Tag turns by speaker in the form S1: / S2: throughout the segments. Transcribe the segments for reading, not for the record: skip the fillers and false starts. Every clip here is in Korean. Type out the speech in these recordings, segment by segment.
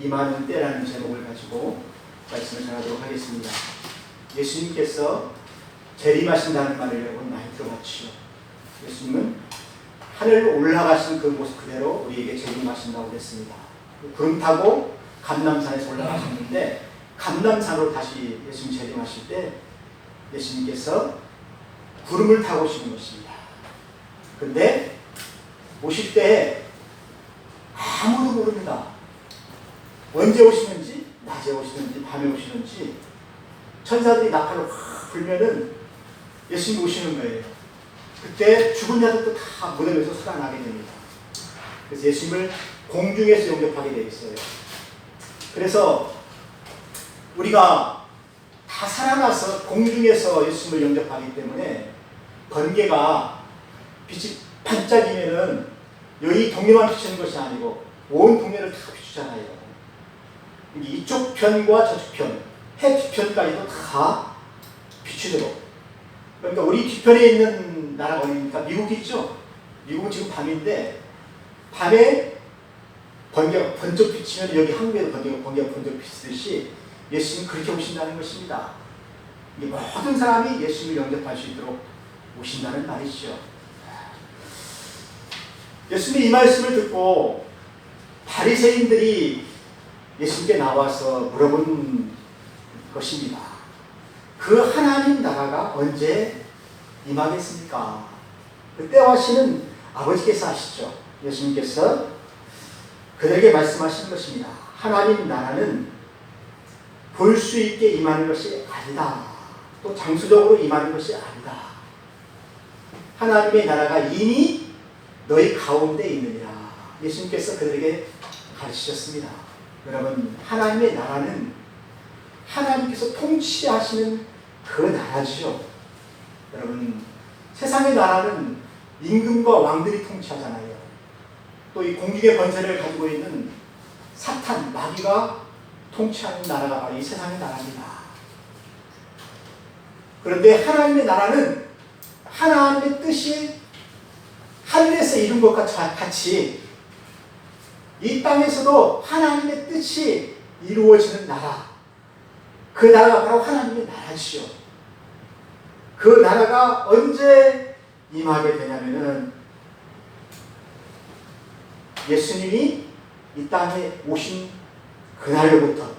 S1: 임하는 때라는 제목을 가지고 말씀을 전하도록 하겠습니다. 예수님께서 재림하신다는 말을 여러분 많이 들어봤죠. 예수님은 하늘로 올라가신 그 모습 그대로 우리에게 재림하신다고 했습니다. 구름 타고 감람산에서 올라가셨는데 감람산으로 다시 예수님 재림하실 때 예수님께서 구름을 타고 오시는 것입니다. 그런데 오실 때 아무도 모릅니다. 언제 오시는지, 낮에 오시는지, 밤에 오시는지. 천사들이 나팔을 확 불면은 예수님 오시는 거예요. 그때 죽은 자들도 다 무덤에서 살아나게 됩니다. 그래서 예수님을 공중에서 영접하게 되어 있어요. 그래서 우리가 다 살아나서 공중에서 예수님을 영접하기 때문에 번개가 빛이 반짝이면은 여기 동네만 비추는 것이 아니고 온 동네를 다 비추잖아요. 이쪽 편과 저쪽 편, 해 뒤편까지도 다 비추도록. 그러니까 우리 뒤편에 있는 나라가 어디입니까? 미국이죠. 미국은 지금 밤인데 밤에 번개가 번쩍 비치면 여기 한국에도 번개가 번쩍 비치듯이 예수님 그렇게 오신다는 것입니다. 모든 사람이 예수님을 영접할 수 있도록 오신다는 말이죠. 예수님의 이 말씀을 듣고 바리새인들이 예수님께 나와서 물어본 것입니다. 그 하나님 나라가 언제 임하겠습니까? 그때와 시는 아버지께서 하시죠. 예수님께서 그들에게 말씀하시는 것입니다. 하나님 나라는 볼 수 있게 임하는 것이 아니다. 또 장수적으로 임하는 것이 아니다. 하나님의 나라가 이미 너희 가운데 있느니라. 예수님께서 그들에게 가르치셨습니다. 여러분, 하나님의 나라는 하나님께서 통치하시는 그 나라죠. 여러분, 세상의 나라는 임금과 왕들이 통치하잖아요. 또 이 공중의 권세를 가지고 있는 사탄, 마귀가 통치하는 나라가 바로 이 세상의 나라입니다. 그런데 하나님의 나라는 하나님의 뜻이 하늘에서 이룬 것과 같이 이 땅에서도 하나님의 뜻이 이루어지는 나라. 그 나라가 바로 하나님의 나라지요. 그 나라가 언제 임하게 되냐면은 예수님이 이 땅에 오신 그날로부터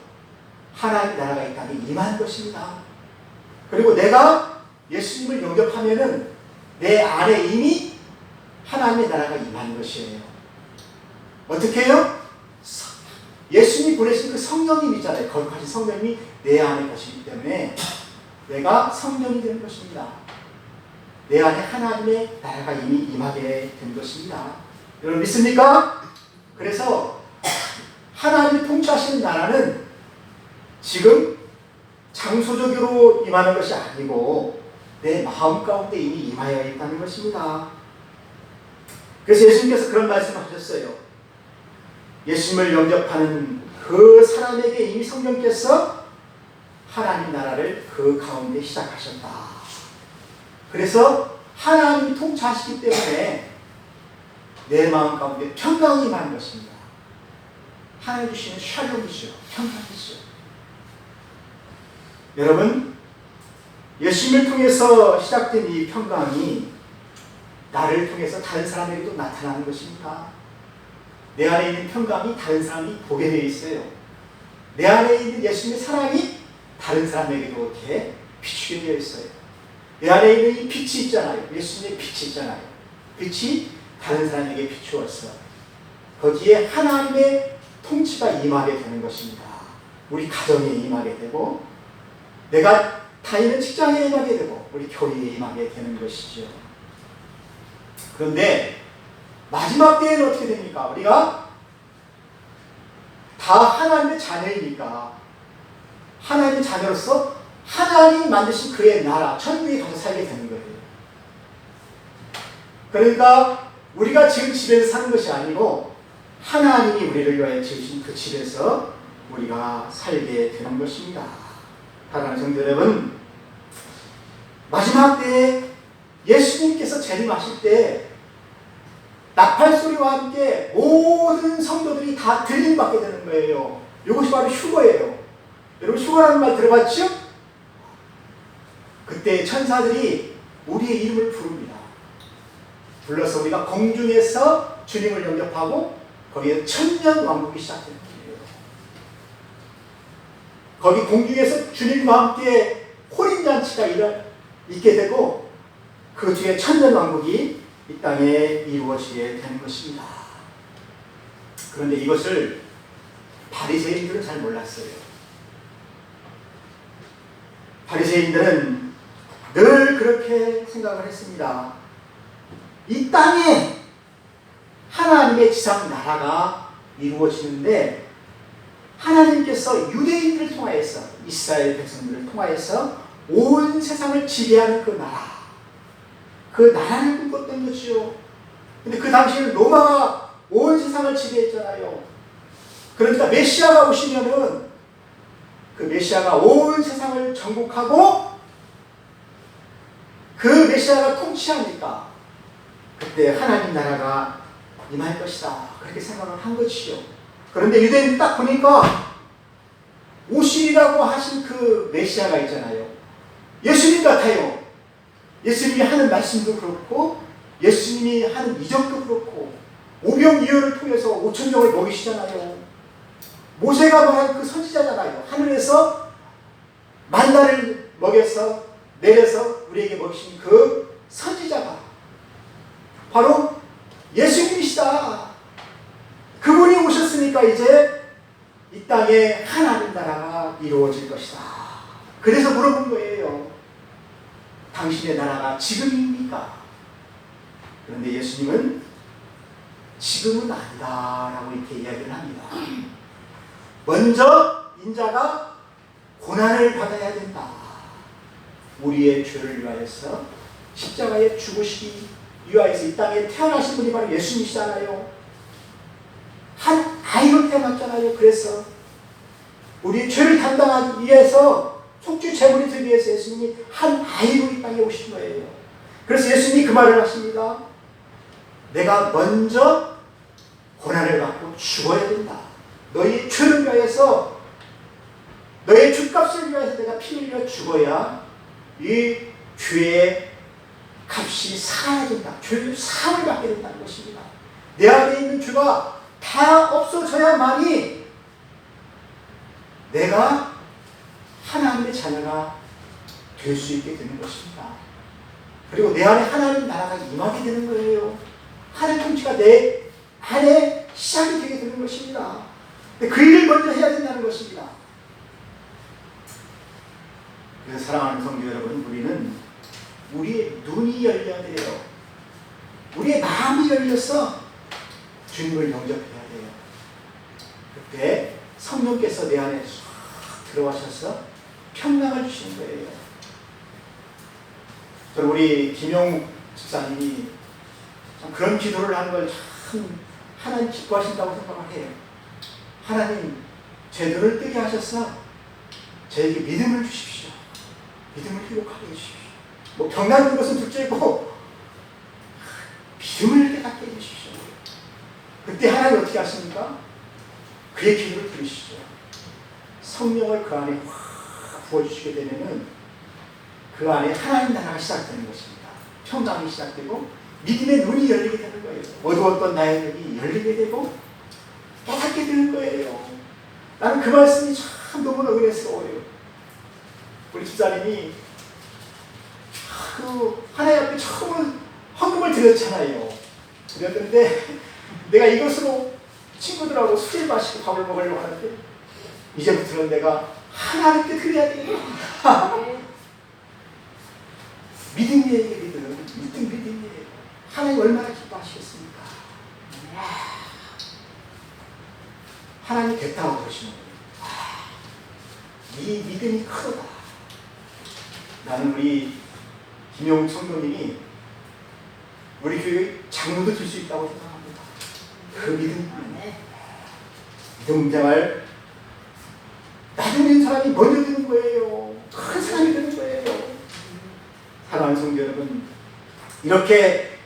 S1: 하나님의 나라가 이 땅에 임한 것입니다. 그리고 내가 예수님을 영접하면은 내 안에 이미 하나님의 나라가 임한 것이에요. 어떻게 해요? 예수님이 보내신 그 성령님 있잖아요. 거룩하신 성령님이 내 안에 계시기 때문에 내가 성령이 되는 것입니다. 내 안에 하나님의 나라가 이미 임하게 된 것입니다. 여러분 믿습니까? 그래서 하나님이 통치하시는 나라는 지금 장소적으로 임하는 것이 아니고 내 마음 가운데 이미 임하여 있다는 것입니다. 그래서 예수님께서 그런 말씀을 하셨어요. 예수님을 영접하는 그 사람에게 이미 성령께서 하나님 나라를 그 가운데 시작하셨다. 그래서 하나님이 통치하시기 때문에 내 마음 가운데 평강이 임하는 것입니다. 하나님 주시는 샬롬이죠. 평강이죠. 여러분, 예수님을 통해서 시작된 이 평강이 나를 통해서 다른 사람에게도 나타나는 것입니다. 내 안에 있는 평강이 다른 사람이 보게 되어 있어요. 내 안에 있는 예수님의 사랑이 다른 사람에게도 이렇게 비추게 되어 있어요. 내 안에 있는 이 빛이 있잖아요. 예수님의 빛이 있잖아요. 빛이 다른 사람에게 비추어서 거기에 하나님의 통치가 임하게 되는 것입니다. 우리 가정에 임하게 되고 내가 다니는 직장에 임하게 되고 우리 교회에 임하게 되는 것이죠. 그런데 마지막 때에는 어떻게 됩니까? 우리가 다 하나님의 자녀이니까 하나님의 자녀로서 하나님이 만드신 그의 나라, 천국에 가서 살게 되는 거예요. 그러니까 우리가 지금 집에서 사는 것이 아니고 하나님이 우리를 위하여 지으신 그 집에서 우리가 살게 되는 것입니다. 사랑하는 성도 여러분, 마지막 때에 예수님께서 재림하실 때 나팔 소리와 함께 모든 성도들이 다 들림받게 되는 거예요. 이것이 바로 휴거예요. 여러분 휴거라는 말 들어봤죠? 그때 천사들이 우리의 이름을 부릅니다. 불러서 우리가 공중에서 주님을 영접하고 거기에 천년 왕국이 시작되는 거예요. 거기 공중에서 주님과 함께 혼인잔치가 있게 되고 그 뒤에 천년 왕국이 이 땅에 이루어지게 되는 것입니다. 그런데 이것을 바리새인들은 잘 몰랐어요. 바리새인들은 늘 그렇게 생각을 했습니다. 이 땅에 하나님의 지상 나라가 이루어지는데 하나님께서 유대인들을 통하여서 이스라엘 백성들을 통하여서 온 세상을 지배하는 그 나라, 그 나라를 꿈꿨던 것이요. 근데 그 당시에는 로마가 온 세상을 지배했잖아요. 그러니까 메시아가 오시면은 그 메시아가 온 세상을 정복하고 그 메시아가 통치하니까 그때 하나님 나라가 임할 것이다. 그렇게 생각을 한 것이요. 그런데 유대인이 딱 보니까 오시리라고 하신 그 메시아가 있잖아요. 예수님 같아요. 예수님이 하는 말씀도 그렇고 예수님이 하는 이적도 그렇고 오병이어를 통해서 5,000명을 먹이시잖아요. 모세가 말한 그 선지자잖아요. 하늘에서 만나를 먹여서 내려서 우리에게 먹이신 그 선지자가 바로 예수님이시다. 그분이 오셨으니까 이제 이 땅에 하나님 나라가 이루어질 것이다. 그래서 물어본 거예요. 당신의 나라가 지금입니까? 그런데 예수님은 지금은 아니다 라고 이렇게 이야기를 합니다. 먼저 인자가 고난을 받아야 된다. 우리의 죄를 위하여서 십자가에 죽으시기 위하여서 이 땅에 태어나신 분이 바로 예수님이시잖아요. 한 아이로 태어났잖아요. 그래서 우리 죄를 담당하기 위해서 속죄 제물이 되기 위해서 예수님이 한 아이로 이 땅에 오신 거예요. 그래서 예수님이 그 말을 하십니다. 내가 먼저 고난을 받고 죽어야 된다. 너희 죄를 위하여서 너의 죄값을 위하여서 내가 피 흘려 죽어야 이 죄의 값이 사야 된다. 죄의 사함을 받게 된다는 것입니다. 내 안에 있는 죄가 다 없어져야만이 내가 하나님의 자녀가 될 수 있게 되는 것입니다. 그리고 내 안에 하나님 나라가 임하게 되는 거예요. 하나님 통치가 내 안에 시작이 되게 되는 것입니다. 근데 그 일을 먼저 해야 된다는 것입니다. 그래서 사랑하는 성도 여러분, 우리는 우리의 눈이 열려야 돼요. 우리의 마음이 열려서 주님을 영접해야 돼요. 그때 성령께서 내 안에 쏙 들어와셔서 평강을 주시는 거예요. 저는 우리 김용 집사님이 참 그런 기도를 하는 걸 참 하나님 기뻐하신다고 생각을 해요. 하나님, 제 눈을 뜨게 하셔서 저에게 믿음을 주십시오. 믿음을 회복하게 해주십시오. 뭐 병나는 것은 둘째고 믿음을 이렇게 갖게 해주십시오. 그때 하나님 어떻게 하십니까? 그의 기도를 들으시죠. 성령을 그 안에 확 부어주시게 되면은 그 안에 하나님 나라가 시작되는 것입니다. 평강이 시작되고 믿음의 눈이 열리게 되는 거예요. 어두웠던 나의 눈이 열리게 되고 깨닫게 되는 거예요. 나는 그 말씀이 참 너무나 은혜스러워요. 우리 집사님이 그 하나님 앞에 처음 헌금을 드렸잖아요. 드렸는데 내가 이것으로 친구들하고 술을 마시고 밥을 먹으려고 하는데 이제부터는 내가 하나님께 드려야 돼요. 믿음이에요. 믿음이에요. 하나님 얼마나 기뻐하시겠습니까? 하나님 됐다고 그러시는 거예요. 이 믿음이 크다. 나는 우리 김용 성도님이 우리 교회 장로도 될 수 있다고 생각합니다. 그 믿음 생활 나중에 있는 사람이 먼저 되는 거예요. 큰 사람이 되는 거예요. 사랑하는 성도 여러분, 이렇게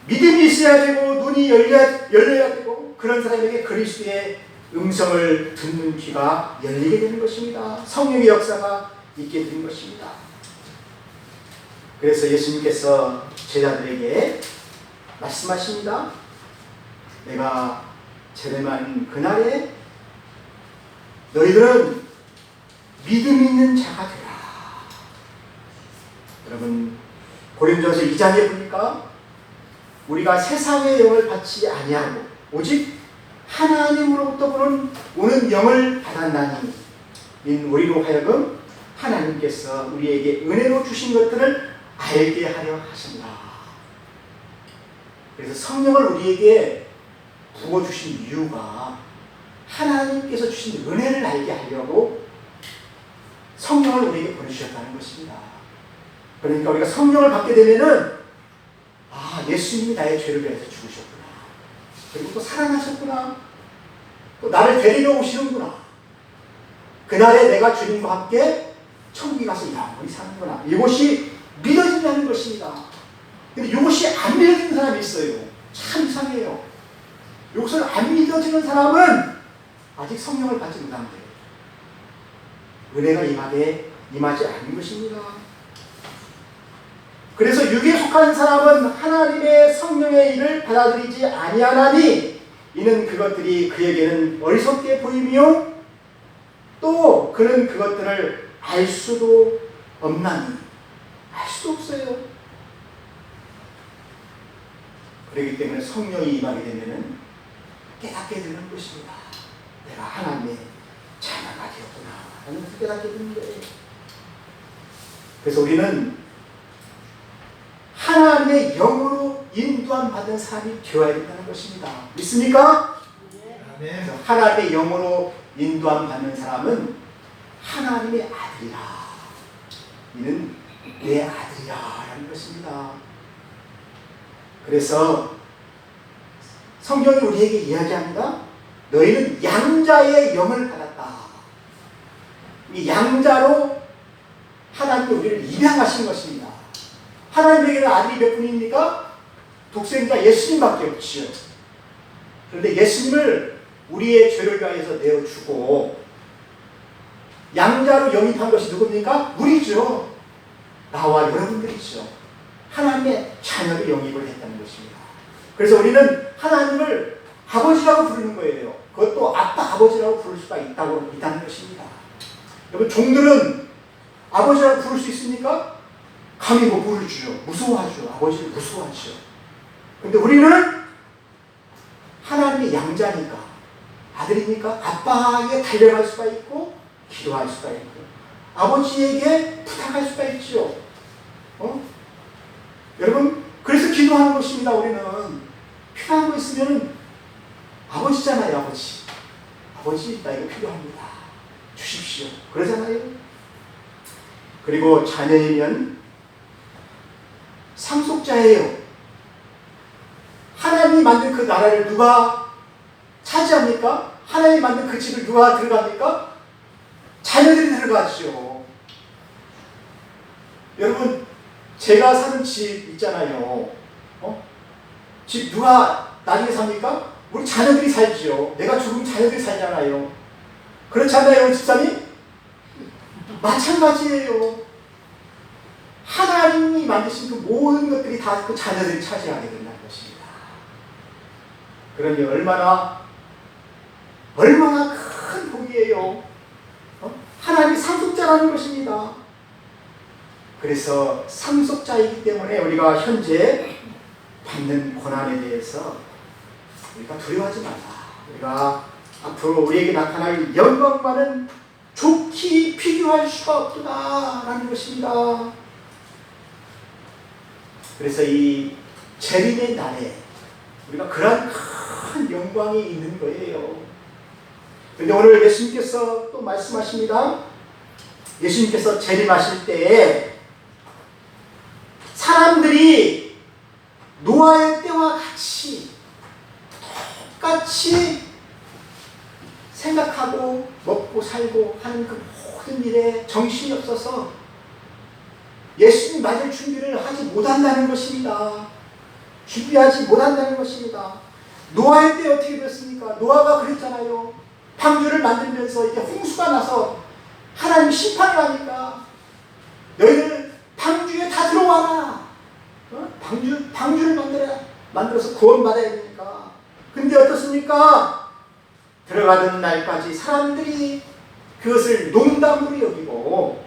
S1: 믿음이 있어야 되고 눈이 열려야 되고 그런 사람에게 그리스도의 음성을 듣는 귀가 열리게 되는 것입니다. 성령의 역사가 있게 되는 것입니다. 그래서 예수님께서 제자들에게 말씀하십니다. 내가 재림하는 그날에 너희들은 믿음 있는 자가 되라. 여러분, 고린도전서 2장에 보니까 우리가 세상의 영을 받지 아니하고 오직 하나님으로부터 오는 영을 받았나니 우리로 하여금 하나님께서 우리에게 은혜로 주신 것들을 알게 하려 하신다. 그래서 성령을 우리에게 부어주신 이유가 하나님께서 주신 은혜를 알게 하려고 성령을 우리에게 보내주셨다는 것입니다. 그러니까 우리가 성령을 받게 되면은 예수님이 나의 죄를 위해서 죽으셨구나. 그리고 또 살아나셨구나. 또 나를 데리러 오시는구나. 그날에 내가 주님과 함께 천국에 가서 영원히 사는구나. 이것이 믿어진다는 것입니다. 근데 이것이 안 믿어지는 사람이 있어요. 참 이상해요. 이것을 안 믿어지는 사람은 아직 성령을 받지 못한 거예요. 은혜가 임하지 않는 것입니다. 그래서 육에 속한 사람은 하나님의 성령의 일을 받아들이지 아니하나니 이는 그것들이 그에게는 어리석게 보이며 또 그는 그것들을 알 수도 없나니 알 수도 없어요. 그렇기 때문에 성령이 임하게 되면 깨닫게 되는 것입니다. 내가 하나님의 자녀가 되었구나 하는 것을 깨닫게 되는 거예요. 그래서 우리는 하나님의 영으로 인도함 받은 사람이 되어야 된다는 것입니다. 믿습니까? 네. 하나님의 영으로 인도함 받는 사람은 하나님의 아들이라. 이는 내 아들이라 라는 것입니다. 그래서 성경이 우리에게 이야기합니다. 너희는 양자의 영을 받았다. 이 양자로 하나님이 우리를 입양하신 것입니다. 하나님에게는 아들이 몇 분입니까? 독생자 예수님밖에 없지요. 그런데 예수님을 우리의 죄를 위하여서 내어주고 양자로 영입한 것이 누굽니까? 우리죠. 나와 여러분들이죠. 하나님의 자녀를 영입을 했다는 것입니다. 그래서 우리는 하나님을 아버지라고 부르는 거예요. 그것도 아빠 아버지라고 부를 수가 있다는 것입니다. 여러분, 종들은 아버지라고 부를 수 있습니까? 감히 못 부르죠. 무서워하죠. 아버지를 무서워하죠. 근데 우리는 하나님의 양자니까, 아들이니까 아빠에게 달려갈 수가 있고 기도할 수가 있고 아버지에게 부탁할 수가 있죠. 여러분, 그래서 기도하는 것입니다. 우리는 필요한 거 있으면 아버지잖아요. 아버지 나 이거 필요합니다. 주십시오. 그러잖아요. 그리고 자녀이면 상속자예요. 하나님이 만든 그 나라를 누가 차지합니까? 하나님이 만든 그 집을 누가 들어갑니까? 자녀들이 들어가죠. 여러분, 제가 사는 집 있잖아요. 집 누가 나중에 삽니까? 우리 자녀들이 살죠. 내가 죽으면 자녀들이 살잖아요. 그렇지 않나요, 집사님? 마찬가지예요. 하나님이 만드신 그 모든 것들이 다 그 자녀들이 차지하게 된다는 것입니다. 그러니 얼마나 큰 복이에요. 하나님이 상속자라는 것입니다. 그래서 상속자이기 때문에 우리가 현재 받는 고난에 대해서 우리가 두려워하지 말라. 우리가 앞으로 우리에게 나타날 영광과는 좋게 비교할 수가 없구나라는 것입니다. 그래서 이 재림의 날에 우리가 그런 큰 영광이 있는 거예요. 그런데 오늘 예수님께서 또 말씀하십니다. 예수님께서 재림하실 때에 사람들이 노아의 때와 똑같이 생각하고 먹고 살고 하는 그 모든 일에 정신이 없어서 예수님 맞을 준비를 하지 못한다는 것입니다. 준비하지 못한다는 것입니다. 노아의 때 어떻게 됐습니까? 노아가 그랬잖아요. 방주를 만들면서 이게 홍수가 나서 하나님 심판을 하니까 너희들 방주에 다 들어와라. 방주를 만들어서 구원받아야 되니까. 근데 어떻습니까? 들어가던 날까지 사람들이 그것을 농담으로 여기고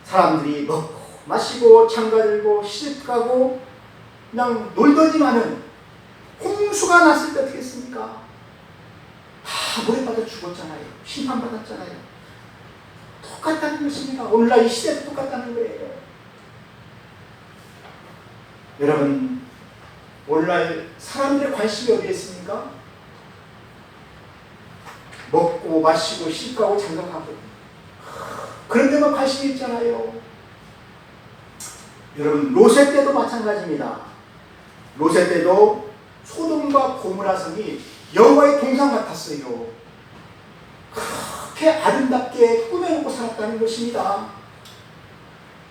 S1: 사람들이 먹고 마시고 장가들고 시집가고 그냥 놀더니만은 홍수가 났을 때 어떻게 했습니까? 다 모래받아 죽었잖아요. 심판받았잖아요. 똑같다는 것입니다. 오늘날 이 시대도 똑같다는 거예요. 여러분, 오늘날 사람들의 관심이 어디에 있습니까? 먹고 마시고 시집가고 장가가고 그런 데만 관심이 있잖아요. 여러분, 롯의 때도 마찬가지입니다. 롯의 때도 소돔과 고모라 성이 여호와의 동상 같았어요. 그렇게 아름답게 꾸며놓고 살았다는 것입니다.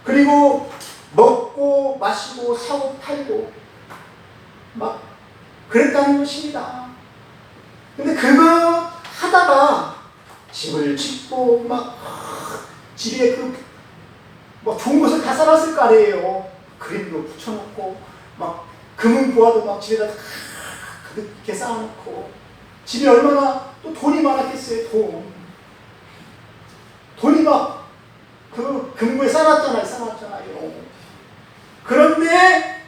S1: 그리고 먹고 마시고 사고 팔고 막 그랬다는 것입니다. 근데 그거 하다가 집을 짓고 막 집에 뭐 좋은 것을 다 쌓았을 거 아니에요. 그림도 붙여놓고 막 금은 보아도 막 집에다 그렇게 쌓아놓고 집이 얼마나 또 돈이 많았겠어요. 돈이 막 그 금고에 쌓았잖아요. 그런데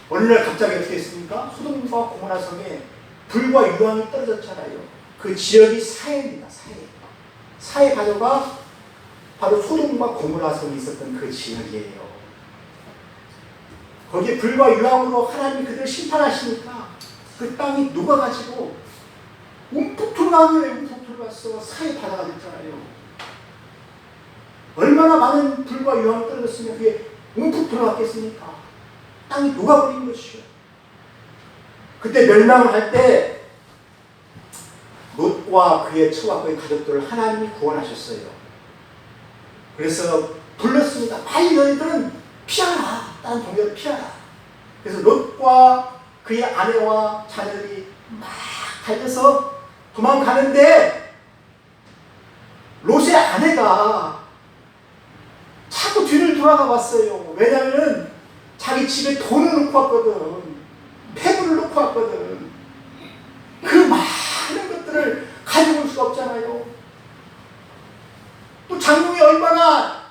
S1: 어느 날 갑자기 어떻게 했습니까? 소돔과 고모라 성에 불과 유황이 떨어졌잖아요. 그 지역이 사해입니다. 사해 바다가 바로 소돔과 고모라 성이 있었던 그 지역이에요. 거기에 불과 유황으로 하나님이 그들을 심판하시니까 그 땅이 녹아가지고 움푹 들어갔어. 사해 바다가 됐잖아요. 얼마나 많은 불과 유황이 떨어졌으면 그게 움푹 들어갔겠습니까? 땅이 녹아버린 것이죠. 그때 멸망을 할 때 롯과 그의 처와 그의 가족들을 하나님이 구원하셨어요. 그래서 불렀습니다. 빨리 너희들은 피하라. 다른 동네로 피하라. 그래서 롯과 그의 아내와 자녀들이 막 달려서 도망가는데 롯의 아내가 자꾸 뒤를 돌아가 봤어요. 왜냐하면 자기 집에 돈을 놓고 왔거든. 폐물을 놓고 왔거든. 그 많은 것들을 가지고 올 수가 없잖아요. 또 장롱에 얼마나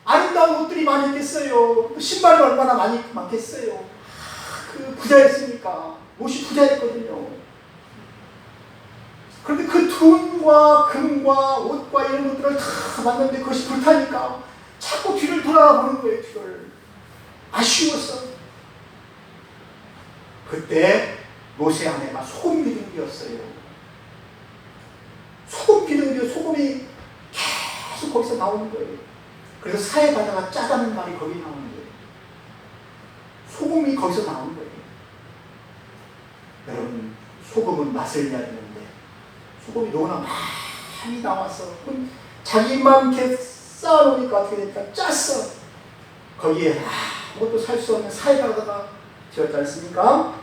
S1: 아름다운 옷들이 많이 있겠어요. 또 신발이 얼마나 많겠어요. 그 부자였으니까. 롯이 부자였거든요. 그런데 그 돈과 금과 옷과 이런 것들을 다 만났는데 그것이 불타니까 자꾸 뒤를 돌아보는 가 거예요. 뒤를. 아쉬웠어. 그때 롯의 아내가 소금 기둥이었어요. 소금이 계속 거기서 나오는 거예요. 그래서 사해 바다가 짜다는 말이 거기 나오는 거예요. 소금이 거기서 나오는 거예요. 여러분, 소금은 맛을 내야 되는데 소금이 너무나 많이 나와서 자기만 이렇게 쌓아놓으니까 어떻게 됐다? 짰어. 거기에 아무것도 살 수 없는 사해 바다가 되었지 않습니까?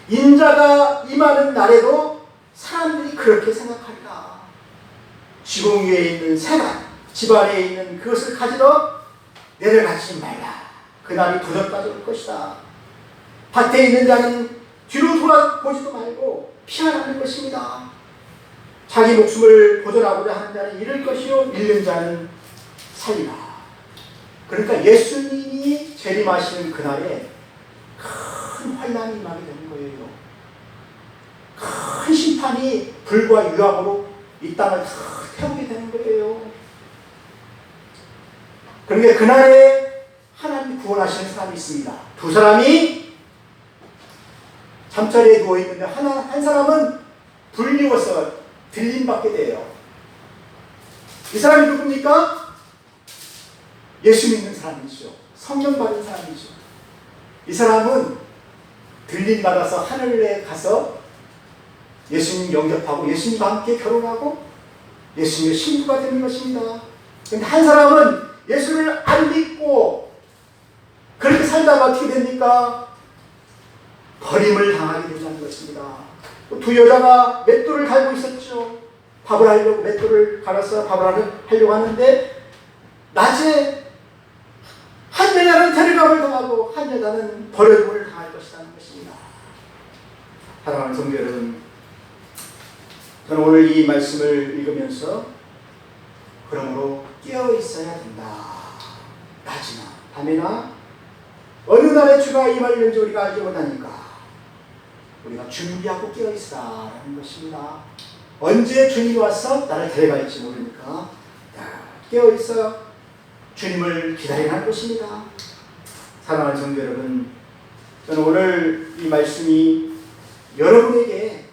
S1: 인자가 임하는 날에도 사람들이 그렇게 생각하리라. 지붕 위에 있는 새가 집 안에 있는 그것을 가지러 내려가지 말라. 그날이 도전까지 올 것이다. 밭에 있는 자는 뒤로 돌아보지도 말고 피하라는 것입니다. 자기 목숨을 보존하고자 하는 자는 잃을 것이요 잃는 자는 살리라. 그러니까 예수님이 재림하시는 그날에 큰 환난이 임하게 되는 거예요. 큰 심판이 불과 유황으로 이 땅을 다 태우게 되는 거예요. 그러니까 그날에 하나님 구원하시는 사람이 있습니다. 두 사람이 잠자리에 누워있는데 한 사람은 불리워서 들림받게 돼요. 이 사람이 누굽니까? 예수 믿는 사람이죠. 성령 받은 사람이죠. 이 사람은 들림받아서 하늘에 가서 예수님 영접하고 예수님과 함께 결혼하고 예수님의 신부가 되는 것입니다. 그런데 한 사람은 예수를 안 믿고 그렇게 살다가 어떻게 됩니까? 버림을 당하게 된다는 것입니다. 두 여자가 맷돌을 갈고 있었죠. 밥을 하려고 맷돌을 갈아서 밥을 하려고 하는데 낮에 한 여자는 데려감을 당하고 한 여자는 버려짐을 당할 것이라는 것입니다. 사랑하는 성도 여러분, 저는 오늘 이 말씀을 읽으면서 그러므로 깨어 있어야 된다. 낮이나 밤이나 어느 날에 주가 임하는지 우리가 알지 못하니까 우리가 준비하고 깨어 있으라는 것입니다. 언제 주님이 와서 나를 데려갈지 모르니까 깨어 있어 주님을 기다리는 것입니다. 사랑하는 성도 여러분, 저는 오늘 이 말씀이 여러분에게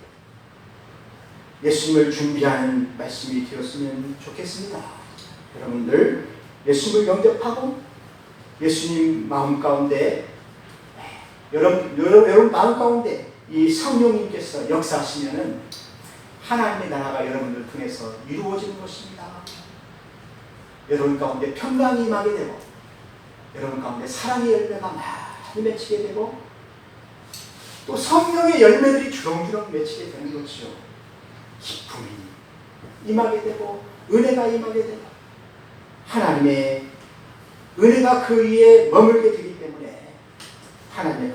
S1: 예수님을 준비하는 말씀이 되었으면 좋겠습니다. 여러분들 예수님을 영접하고 예수님 마음 가운데 여러분 마음 가운데 이 성령님께서 역사하시면은 하나님의 나라가 여러분들 통해서 이루어지는 것입니다. 여러분 가운데 평강이 임하게 되고 여러분 가운데 사랑의 열매가 많이 맺히게 되고 또 성령의 열매들이 주렁주렁 맺히게 되는 것이죠. 기쁨이 임하게 되고 은혜가 임하게 되고 하나님의 은혜가 그 위에 머물게 되기 때문에 하나님의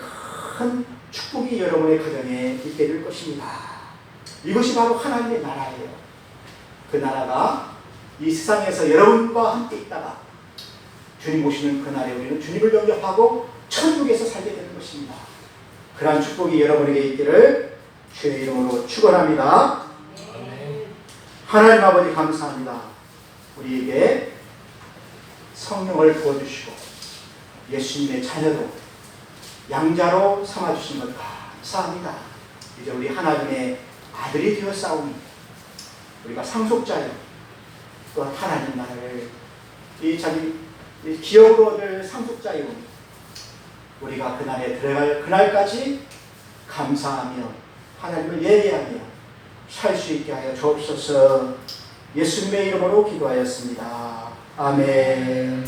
S1: 큰 축복이 여러분의 가정에 있게 될 것입니다. 이것이 바로 하나님의 나라예요. 그 나라가 이 세상에서 여러분과 함께 있다가 주님 오시는 그날에 우리는 주님을 영접하고 천국에서 살게 되는 것입니다. 그러한 축복이 여러분에게 있기를 주의 이름으로 축원합니다. 하나님 아버지 감사합니다. 우리에게 성령을 부어주시고 예수님의 자녀도 양자로 삼아주신 것 감사합니다. 이제 우리 하나님의 아들이 되었사오니 우리가 상속자요 또 하나님 나라를 이 자기 기업으로 얻을 상속자요 우리가 그날에 들어갈 그날까지 감사하며 하나님을 예배하며 살 수 있게 하여 주옵소서. 예수님의 이름으로 기도하였습니다. 아멘.